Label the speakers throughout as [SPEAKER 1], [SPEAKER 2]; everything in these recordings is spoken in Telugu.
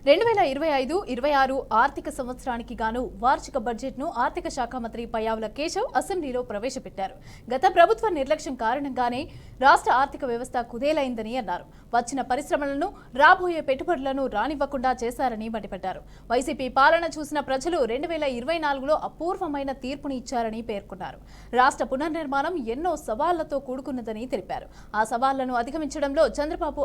[SPEAKER 1] 2025-26 ఆర్థిక సంవత్సరానికి గాను వార్షిక బడ్జెట్ను ఆర్థిక శాఖ మంత్రి పయ్యావుల కేశవ్ అసెంబ్లీలో ప్రవేశపెట్టారు. గత ప్రభుత్వ నిర్లక్ష్యం కారణంగానే రాష్ట్ర ఆర్థిక వ్యవస్థ కుదేలైందని అన్నారు. వచ్చిన పరిశ్రమలను రాబోయే పెట్టుబడులను రానివ్వకుండా చేశారని మండిపడ్డారు. వైసీపీ పాలన చూసిన ప్రజలు 2024లో అపూర్వమైన తీర్పుని ఇచ్చారని పేర్కొన్నారు. రాష్ట్ర పునర్నిర్మాణం ఎన్నో సవాళ్లతో కూడుకున్నదని తెలిపారు. ఆ సవాళ్లను అధిగమించడంలో చంద్రబాబు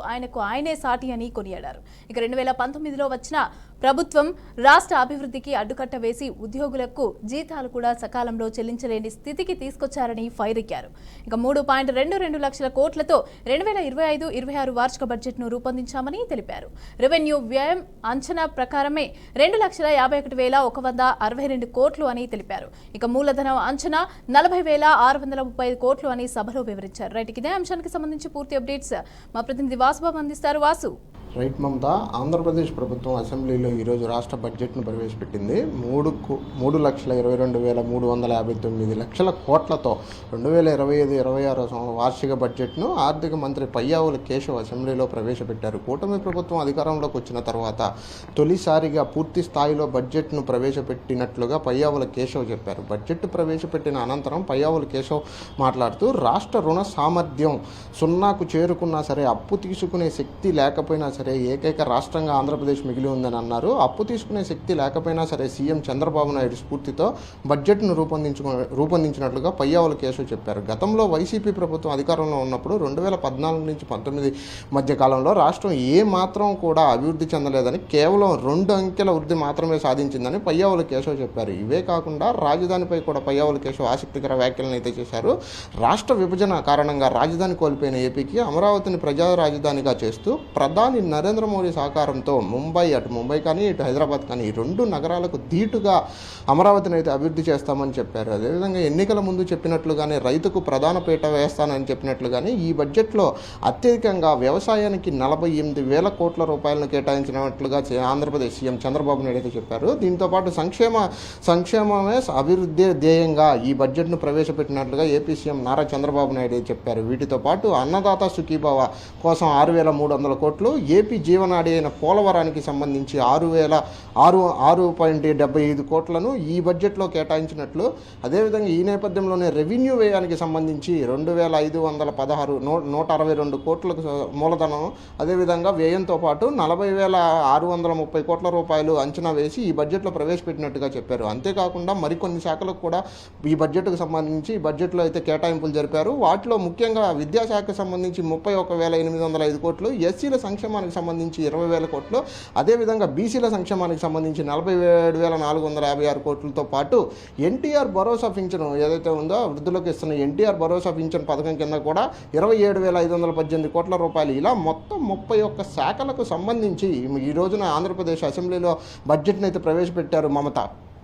[SPEAKER 1] ఆయనే సాటి అని కొనియాడారు. ఇక 2019లో వచ్చిన ప్రభుత్వం రాష్ట్ర అభివృద్ధికి అడ్డుకట్ట వేసి ఉద్యోగులకు జీతాలు కూడా సకాలంలో చెల్లించలేని స్థితికి తీసుకొచ్చారని ఫైరెక్కారు. ఇక 3.22 లక్షల కోట్లతో 2025-26 వార్షిక బడ్జెట్ను రూపొందించామని తెలిపారు. రెవెన్యూ వ్యయం అంచనా ప్రకారమే 2,51,162 కోట్లు అని తెలిపారు. ఇక మూలధనం అంచనా 40,635 కోట్లు అని సభలో వివరించారు. రైట్, ఇదే అంశానికి సంబంధించి పూర్తి అప్డేట్స్ మా ప్రతినిధి వాసుబాబు అందిస్తారు. వాసు.
[SPEAKER 2] రైట్ మమత, ఆంధ్రప్రదేశ్ ప్రభుత్వం అసెంబ్లీలో ఈరోజు రాష్ట్ర బడ్జెట్ను ప్రవేశపెట్టింది. 3,22,359 లక్షల కోట్లతో 2025-26 వార్షిక బడ్జెట్ను ఆర్థిక మంత్రి పయ్యావుల కేశవ్ అసెంబ్లీలో ప్రవేశపెట్టారు. కూటమి ప్రభుత్వం అధికారంలోకి వచ్చిన తర్వాత తొలిసారిగా పూర్తి స్థాయిలో బడ్జెట్ను ప్రవేశపెట్టినట్లుగా పయ్యావుల కేశవ్ చెప్పారు. బడ్జెట్ ప్రవేశపెట్టిన అనంతరం పయ్యావుల కేశవ్ మాట్లాడుతూ రాష్ట్ర రుణ సామర్థ్యం 0కు చేరుకున్నా సరే అప్పు తీసుకునే శక్తి లేకపోయినా సరే ఏకైక రాష్ట్రంగా ఆంధ్రప్రదేశ్ మిగిలి ఉందని అన్నారు. అప్పు తీసుకునే శక్తి లేకపోయినా సరే సీఎం చంద్రబాబు నాయుడు స్ఫూర్తితో బడ్జెట్ను రూపొందించినట్లుగా పయ్యావుల కేశవ్ చెప్పారు. గతంలో వైసీపీ ప్రభుత్వం అధికారంలో ఉన్నప్పుడు 2014 నుంచి 19 మధ్య కాలంలో రాష్ట్రం ఏ మాత్రం కూడా అభివృద్ధి చెందలేదని, కేవలం 2 అంకెల వృద్ధి మాత్రమే సాధించిందని పయ్యావుల కేశవ్ చెప్పారు. ఇవే కాకుండా రాజధానిపై కూడా పయ్యావుల కేశవ్ ఆసక్తికర వ్యాఖ్యలను అయితే చేశారు. రాష్ట్ర విభజన కారణంగా రాజధాని కోల్పోయిన ఏపీకి అమరావతిని ప్రజా రాజధానిగా చేస్తూ ప్రధాని నరేంద్ర మోడీ సహకారంతో ముంబై కానీ ఇటు హైదరాబాద్ కానీ ఈ 2 నగరాలకు ధీటుగా అమరావతిని అయితే అభివృద్ధి చేస్తామని చెప్పారు. అదేవిధంగా ఎన్నికల ముందు చెప్పినట్లుగానే రైతుకు ప్రధాన పీట వేస్తానని చెప్పినట్లుగానే ఈ బడ్జెట్లో అత్యధికంగా వ్యవసాయానికి 48,000 కోట్ల రూపాయలను కేటాయించినట్లుగా ఆంధ్రప్రదేశ్ సీఎం చంద్రబాబు నాయుడు అయితే చెప్పారు. దీంతోపాటు సంక్షేమమే అభివృద్ధి ధ్యేయంగా ఈ బడ్జెట్ను ప్రవేశపెట్టినట్లుగా ఏపీ సీఎం నారా చంద్రబాబు నాయుడు చెప్పారు. వీటితో పాటు అన్నదాత సుఖీభవ కోసం 6,300 కోట్లు, ఏపీ జీవనాడి అయిన పోలవరానికి సంబంధించి 6,75 కోట్లను ఈ బడ్జెట్లో కేటాయించినట్లు, అదేవిధంగా ఈ నేపథ్యంలోనే రెవెన్యూ వ్యయానికి సంబంధించి 2,516 కోట్లకు మూలధనం, అదేవిధంగా వ్యయంతో పాటు 40,630 కోట్ల రూపాయలు అంచనా వేసి ఈ బడ్జెట్లో ప్రవేశపెట్టినట్టుగా చెప్పారు. అంతేకాకుండా మరికొన్ని శాఖలకు కూడా ఈ బడ్జెట్కు సంబంధించి ఈ బడ్జెట్లో అయితే కేటాయింపులు జరిపారు. వాటిలో ముఖ్యంగా విద్యాశాఖకు సంబంధించి 31,805 కోట్లు, ఎస్సీల సంక్షేమానికి సంబంధించి 20,000 కోట్లు, అదేవిధంగా బీసీల సంక్షేమానికి సంబంధించి 47,456 కోట్లతో పాటు ఎన్టీఆర్ భరోసా పింఛను ఏదైతే ఉందో వృద్ధులకు ఇస్తున్న ఎన్టీఆర్ భరోసా పింఛను పథకం కింద కూడా 27,518 కోట్ల రూపాయలు, ఇలా మొత్తం 31 శాఖలకు సంబంధించి ఈ రోజున ఆంధ్రప్రదేశ్ అసెంబ్లీలో బడ్జెట్ని అయితే ప్రవేశపెట్టారు మమత.